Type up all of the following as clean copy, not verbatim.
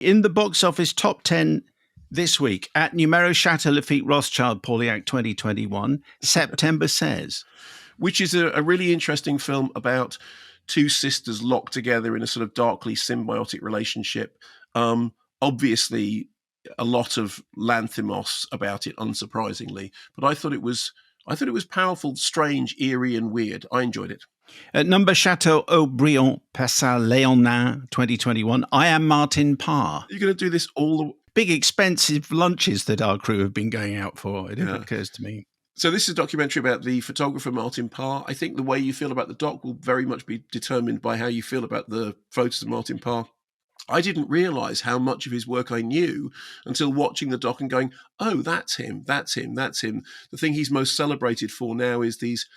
In the box office top 10 this week, at Numero Chateau Lafitte Rothschild Pauliac 2021, September Says. Which is a really interesting film about two sisters locked together in a sort of darkly symbiotic relationship. Obviously, a lot of lanthimos about it, unsurprisingly. But I thought it was powerful, strange, eerie, and weird. I enjoyed it. At number Chateau Aubriand, Passat Léonin 2021, I Am Martin Parr. You're going to do this all the... Big, expensive lunches that our crew have been going out for, it occurs to me. So this is a documentary about the photographer Martin Parr. I think the way you feel about the doc will very much be determined by how you feel about the photos of Martin Parr. I didn't realise how much of his work I knew until watching the doc and going, oh, that's him. The thing he's most celebrated for now is these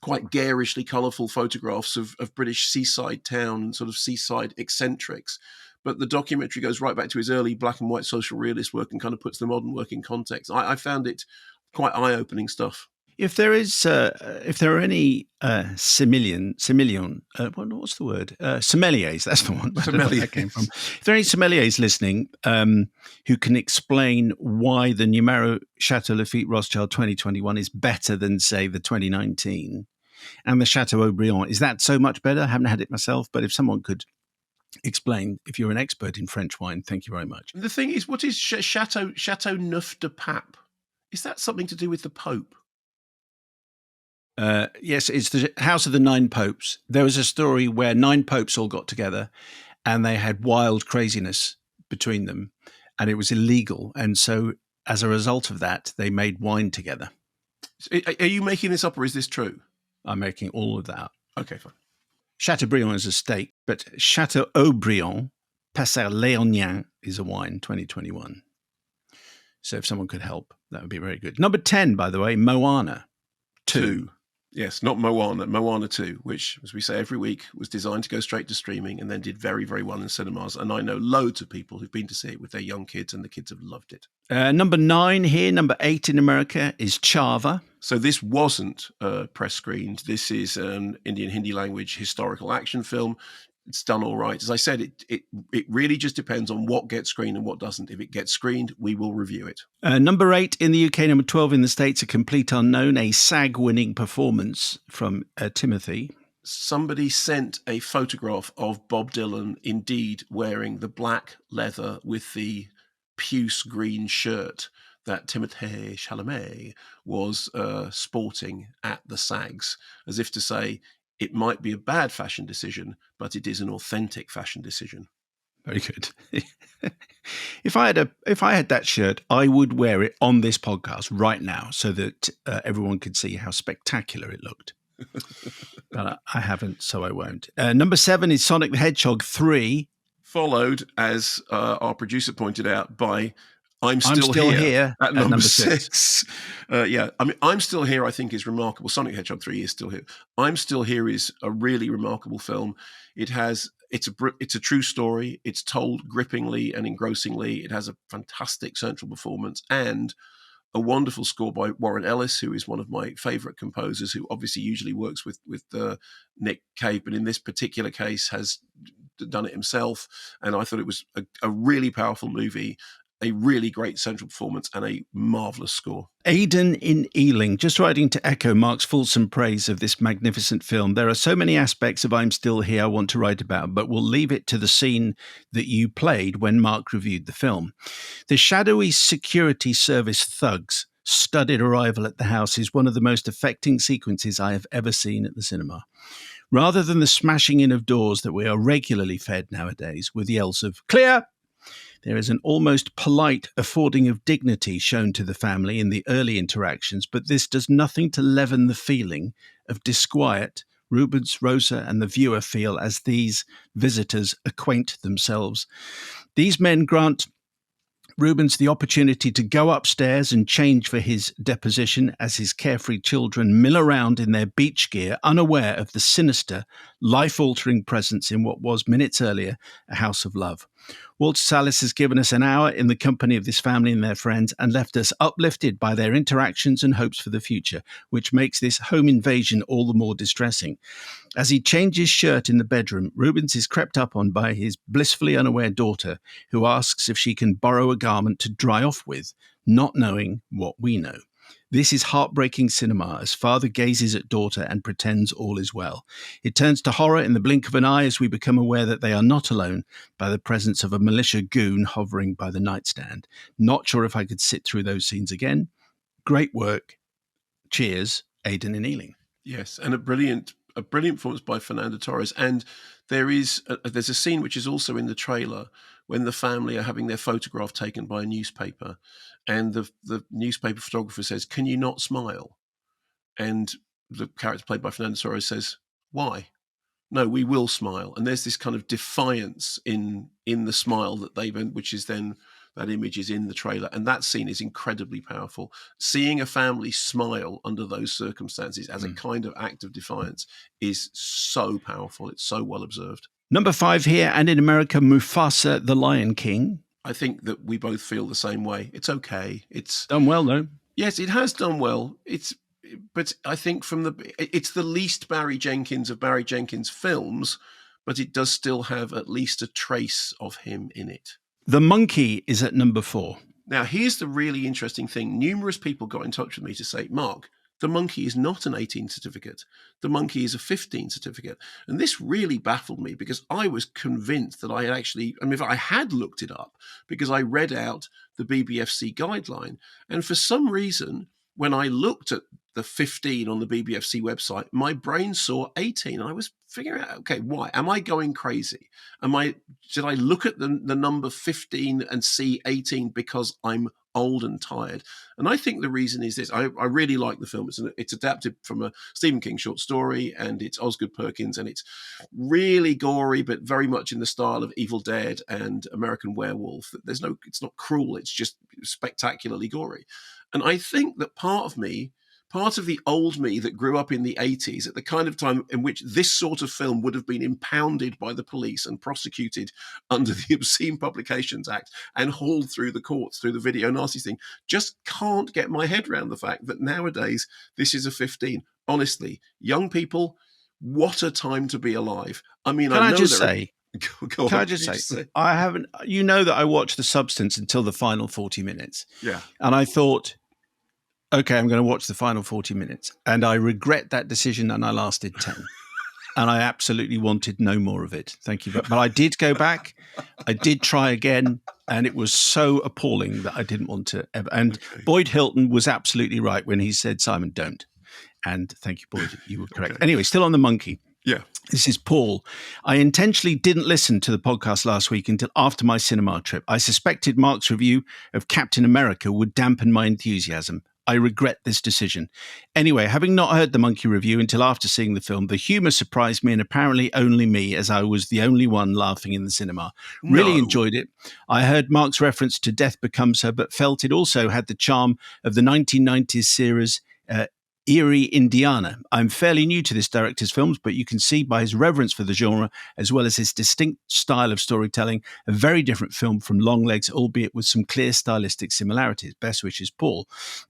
quite garishly colourful photographs of British seaside town, sort of seaside eccentrics. But the documentary goes right back to his early black and white social realist work and kind of puts the modern work in context. I found it quite eye-opening stuff. If there are any sommeliers, that's the one. Sommeliers. That came from. If there are any sommeliers listening who can explain why the Numero Chateau Lafitte Rothschild 2021 is better than, say, the 2019, and the Chateau Aubriand, is that so much better? I haven't had it myself, but if someone could explain, if you're an expert in French wine, thank you very much. The thing is, what is Chateau Neuf de Pape? Is that something to do with the Pope? Yes, it's the House of the Nine Popes. There was a story where 9 popes all got together and they had wild craziness between them and it was illegal. And so as a result of that, they made wine together. Are you making this up or is this true? I'm making all of that up. Okay, fine. Chateaubriand is a steak, but Chateau Aubriand, Passat Léonin is a wine, 2021. So if someone could help, that would be very good. Number 10, by the way, Moana 2. Yes, not Moana, Moana 2, which, as we say every week, was designed to go straight to streaming and then did very, very well in cinemas. And I know loads of people who've been to see it with their young kids and the kids have loved it. Number 9 here, number 8 in America is Chava. So this wasn't press screened. This is an Indian Hindi language historical action film. It's done all right. As I said, it really just depends on what gets screened and what doesn't. If it gets screened, we will review it. Number 8 in the UK, number 12 in the States, A Complete Unknown, a SAG-winning performance from Timothy. Somebody sent a photograph of Bob Dylan, indeed, wearing the black leather with the puce green shirt that Timothée Chalamet was sporting at the SAGs, as if to say, it might be a bad fashion decision, but it is an authentic fashion decision. Very good. If I had that shirt, I would wear it on this podcast right now so that everyone could see how spectacular it looked. But I haven't, so I won't. Number 7 is Sonic the Hedgehog 3. Followed, as our producer pointed out, by I'm Still Here at number 6. I'm Still Here, I think, is remarkable. Sonic the Hedgehog 3 is still here. I'm Still Here is a really remarkable film. It's a true story. It's told grippingly and engrossingly. It has a fantastic central performance and a wonderful score by Warren Ellis, who is one of my favourite composers, who obviously usually works with Nick Cave, but in this particular case has done it himself. And I thought it was a really powerful movie, a really great central performance and a marvellous score. Aidan in Ealing, just writing to echo Mark's fulsome praise of this magnificent film. There are so many aspects of I'm Still Here I want to write about, but we'll leave it to the scene that you played when Mark reviewed the film. The shadowy security service thugs' studded arrival at the house is one of the most affecting sequences I have ever seen at the cinema. Rather than the smashing in of doors that we are regularly fed nowadays with yells of "Clear!", there is an almost polite affording of dignity shown to the family in the early interactions, but this does nothing to leaven the feeling of disquiet Rubens, Rosa, and the viewer feel as these visitors acquaint themselves. These men grant Rubens the opportunity to go upstairs and change for his deposition as his carefree children mill around in their beach gear, unaware of the sinister, life-altering presence in what was minutes earlier a house of love. Walter Sallis has given us an hour in the company of this family and their friends and left us uplifted by their interactions and hopes for the future, which makes this home invasion all the more distressing. As he changes shirt in the bedroom, Rubens is crept up on by his blissfully unaware daughter, who asks if she can borrow a garment to dry off with, not knowing what we know. This is heartbreaking cinema as father gazes at daughter and pretends all is well. It turns to horror in the blink of an eye as we become aware that they are not alone by the presence of a militia goon hovering by the nightstand. Not sure if I could sit through those scenes again. Great work. Cheers, Aidan and Ealing. Yes, and a brilliant performance by Fernando Torres. And there's a scene which is also in the trailer when the family are having their photograph taken by a newspaper, and the newspaper photographer says, "Can you not smile?" And the character played by Fernando Torres says, "Why? No, we will smile." And there's this kind of defiance in the smile that which is then that image is in the trailer. And that scene is incredibly powerful. Seeing a family smile under those circumstances as a kind of act of defiance is so powerful. It's so well observed. Number 5 here, and in America, Mufasa, the Lion King. I think that we both feel the same way. It's okay. It's done well, though. Yes, it has done well. But I think it's the least Barry Jenkins of Barry Jenkins films, but it does still have at least a trace of him in it. The Monkey is at number 4. Now, here's the really interesting thing. Numerous people got in touch with me to say, Mark, The Monkey is not an 18 certificate. The Monkey is a 15 certificate. And this really baffled me because I was convinced that I had looked it up because I read out the BBFC guideline. And for some reason, when I looked at the 15 on the BBFC website, my brain saw 18. And I was figuring out, okay, why? Am I going crazy? Did I look at the number 15 and see 18 because I'm old and tired? And I think the reason is this. I really like the film. It's adapted from a Stephen King short story, and it's Osgood Perkins, and it's really gory, but very much in the style of Evil Dead and American Werewolf. It's not cruel. It's just spectacularly gory. And I think that part of the old me that grew up in the 80s at the kind of time in which this sort of film would have been impounded by the police and prosecuted under the Obscene Publications Act and hauled through the courts through the video nasties thing, just can't get my head around the fact that nowadays this is a 15. Honestly, young people, what a time to be alive. I mean, Can I just say, I haven't, that I watched The Substance until the final 40 minutes. Yeah. And I thought, okay, I'm going to watch the final 40 minutes. And I regret that decision, and I lasted 10. And I absolutely wanted no more of it. Thank you. But I did go back. I did try again. And it was so appalling that I didn't want to ever. And okay. Boyd Hilton was absolutely right when he said, Simon, don't. And thank you, Boyd. You were correct. Okay. Anyway, still on the Monkey. Yeah. This is Paul. I intentionally didn't listen to the podcast last week until after my cinema trip. I suspected Mark's review of Captain America would dampen my enthusiasm. I regret this decision. Anyway, having not heard the Monkey review until after seeing the film, the humour surprised me, and apparently only me, as I was the only one laughing in the cinema. Really enjoyed it. I heard Mark's reference to Death Becomes Her, but felt it also had the charm of the 1990s series Erie, Indiana. I'm fairly new to this director's films, but you can see by his reverence for the genre, as well as his distinct style of storytelling, a very different film from Longlegs, albeit with some clear stylistic similarities. Best wishes, Paul.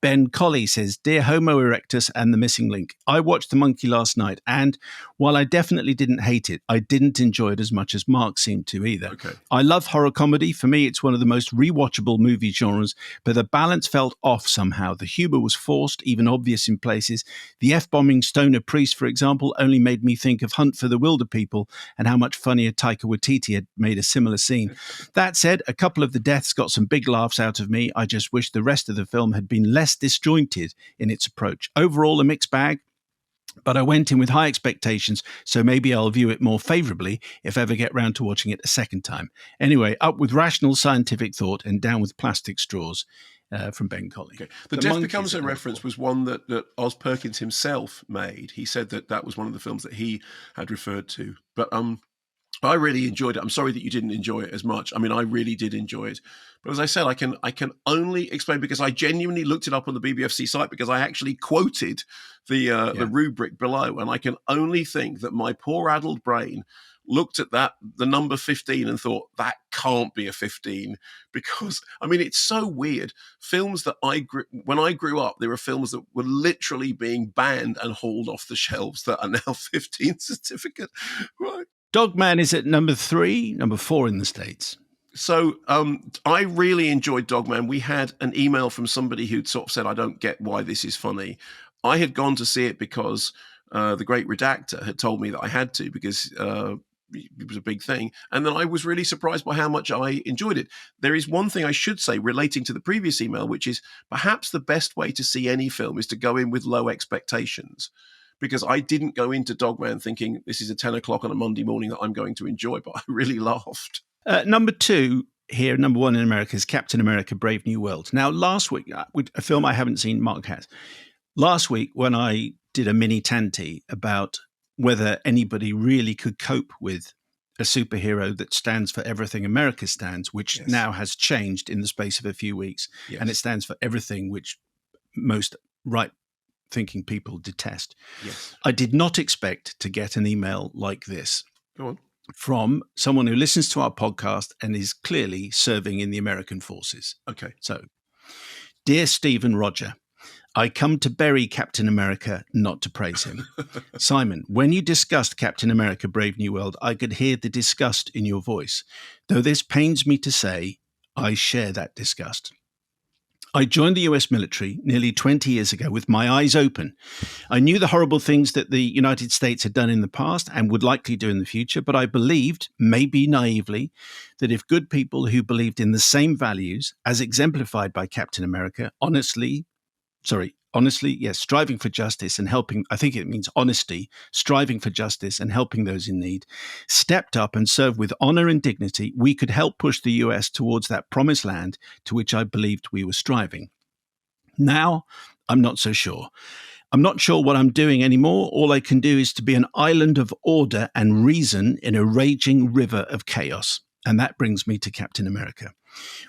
Ben Colley says, Dear Homo erectus and The Missing Link, I watched The Monkey last night, and while I definitely didn't hate it, I didn't enjoy it as much as Mark seemed to either. Okay. I love horror comedy. For me, it's one of the most rewatchable movie genres, but the balance felt off somehow. The humor was forced, even obvious in places. The F-bombing stoner priest, for example, only made me think of Hunt for the Wilder People and how much funnier Taika Waititi had made a similar scene. That said, a couple of the deaths got some big laughs out of me. I just wish the rest of the film had been less disjointed in its approach. Overall, a mixed bag. But I went in with high expectations, so maybe I'll view it more favourably if I ever get round to watching it a second time. Anyway, up with rational scientific thought and down with plastic straws. From Ben Colley. Okay. The Death Becomes Her reference was one that Oz Perkins himself made. He said that was one of the films that he had referred to. But I really enjoyed it. I'm sorry that you didn't enjoy it as much. I mean, I really did enjoy it. But as I said, I can only explain because I genuinely looked it up on the BBFC site because I actually quoted the rubric below. And I can only think that my poor addled brain looked at the number 15 and thought, that can't be a 15. Because, I mean, it's so weird. Films that when I grew up, there were films that were literally being banned and hauled off the shelves that are now 15 certificate. Right. Dogman is at number 3, number 4 in the States. So I really enjoyed Dogman. We had an email from somebody who'd sort of said, I don't get why this is funny. I had gone to see it because the great redactor had told me that I had to because it was a big thing. And then I was really surprised by how much I enjoyed it. There is one thing I should say relating to the previous email, which is perhaps the best way to see any film is to go in with low expectations. Because I didn't go into Dogman thinking this is a 10 o'clock on a Monday morning that I'm going to enjoy, but I really laughed. Number 2 here, number 1 in America is Captain America: Brave New World. Now, last week, a film I haven't seen, Mark has. Last week, when I did a mini tanty about whether anybody really could cope with a superhero that stands for everything America stands, which now has changed in the space of a few weeks, and it stands for everything which most right-thinking people detest. Yes. I did not expect to get an email like this. Go on. From someone who listens to our podcast and is clearly serving in the American forces. Okay. So, dear Steve and Roger, I come to bury Captain America, not to praise him. Simon, when you discussed Captain America: Brave New World, I could hear the disgust in your voice. Though this pains me to say, I share that disgust. I joined the US military nearly 20 years ago with my eyes open. I knew the horrible things that the United States had done in the past and would likely do in the future, but I believed, maybe naively, that if good people who believed in the same values as exemplified by Captain America, honestly, yes, striving for justice and helping, I think it means honesty, striving for justice and helping those in need, stepped up and served with honor and dignity, we could help push the US towards that promised land to which I believed we were striving. Now, I'm not so sure. I'm not sure what I'm doing anymore. All I can do is to be an island of order and reason in a raging river of chaos. And that brings me to Captain America.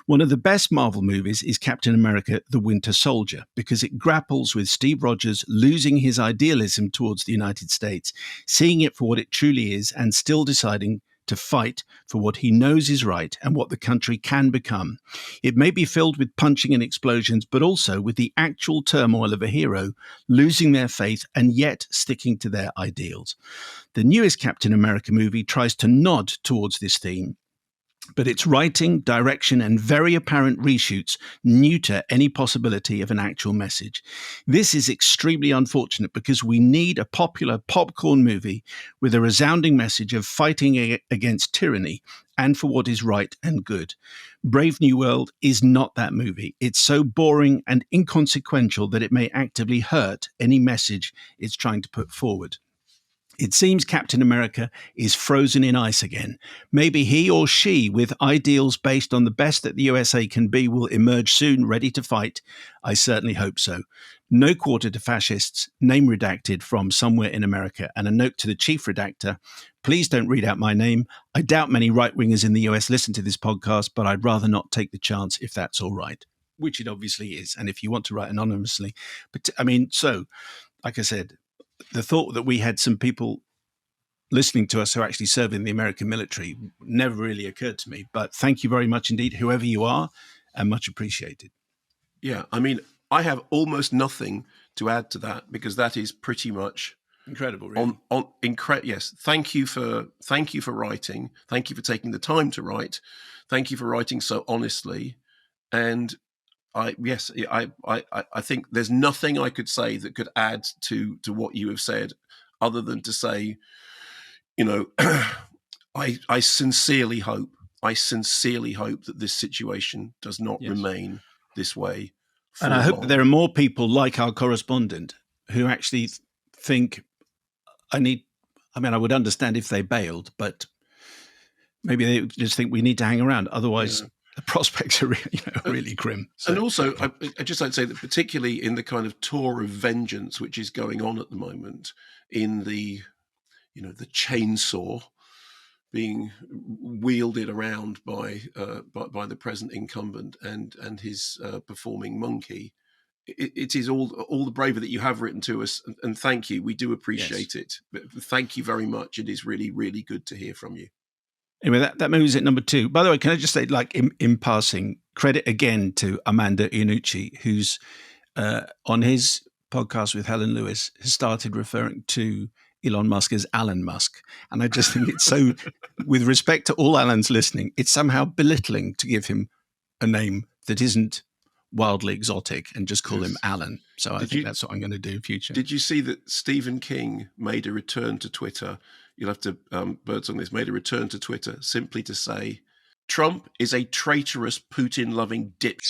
One of the best Marvel movies is Captain America: The Winter Soldier, because it grapples with Steve Rogers losing his idealism towards the United States, seeing it for what it truly is, and still deciding to fight for what he knows is right and what the country can become. It may be filled with punching and explosions, but also with the actual turmoil of a hero losing their faith and yet sticking to their ideals. The newest Captain America movie tries to nod towards this theme, but its writing, direction, and very apparent reshoots neuter any possibility of an actual message. This is extremely unfortunate because we need a popular popcorn movie with a resounding message of fighting against tyranny and for what is right and good. Brave New World is not that movie. It's so boring and inconsequential that it may actively hurt any message it's trying to put forward. It seems Captain America is frozen in ice again. Maybe he or she, with ideals based on the best that the USA can be, will emerge soon, ready to fight. I certainly hope so. No quarter to fascists, name redacted from somewhere in America. And a note to the chief redactor, please don't read out my name. I doubt many right-wingers in the US listen to this podcast, but I'd rather not take the chance if that's all right. Which it obviously is. And if you want to write anonymously. But I mean, so, like I said, the thought that we had some people listening to us who are actually serve in the American military never really occurred to me. But thank you very much indeed, whoever you are, and much appreciated. Yeah, I mean, I have almost nothing to add to that because that is pretty much incredible. Really. Yes, thank you for writing. Thank you for taking the time to write. Thank you for writing so honestly. And I think there's nothing I could say that could add to what you have said, other than to say, you know, I sincerely hope that this situation does not remain this way. And I hope that there are more people like our correspondent who actually think I would understand if they bailed, but maybe they just think we need to hang around. Otherwise, the prospects are really grim. So. And also, I just like to say that particularly in the kind of tour of vengeance which is going on at the moment in the chainsaw being wielded around by the present incumbent and his performing monkey. It is all the bravery that you have written to us, and thank you. We do appreciate it. Thank you very much. It is really, really good to hear from you. Anyway, that moves at number 2. By the way, can I just say, like in passing, credit again to Armando Iannucci, who's on his podcast with Helen Lewis has started referring to Elon Musk as Alan Musk. And I just think it's so, with respect to all Alans listening, it's somehow belittling to give him a name that isn't wildly exotic and just call him Alan. So I think that's what I'm going to do in future. Did you see that Stephen King made a return to Twitter? You'll have to birds on this, made a return to Twitter simply to say, Trump is a traitorous Putin-loving dip,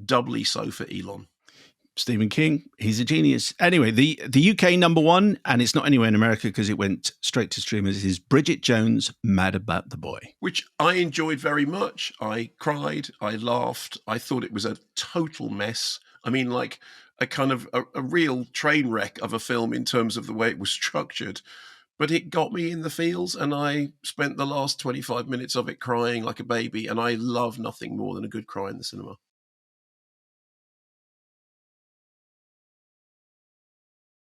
doubly so for Elon. Stephen King, he's a genius. Anyway, the UK number 1, and it's not anywhere in America because it went straight to streamers, is Bridget Jones' Mad About the Boy. Which I enjoyed very much. I cried, I laughed, I thought it was a total mess. I mean, like a kind of a real train wreck of a film in terms of the way it was structured. But it got me in the feels, and I spent the last 25 minutes of it crying like a baby, and I love nothing more than a good cry in the cinema.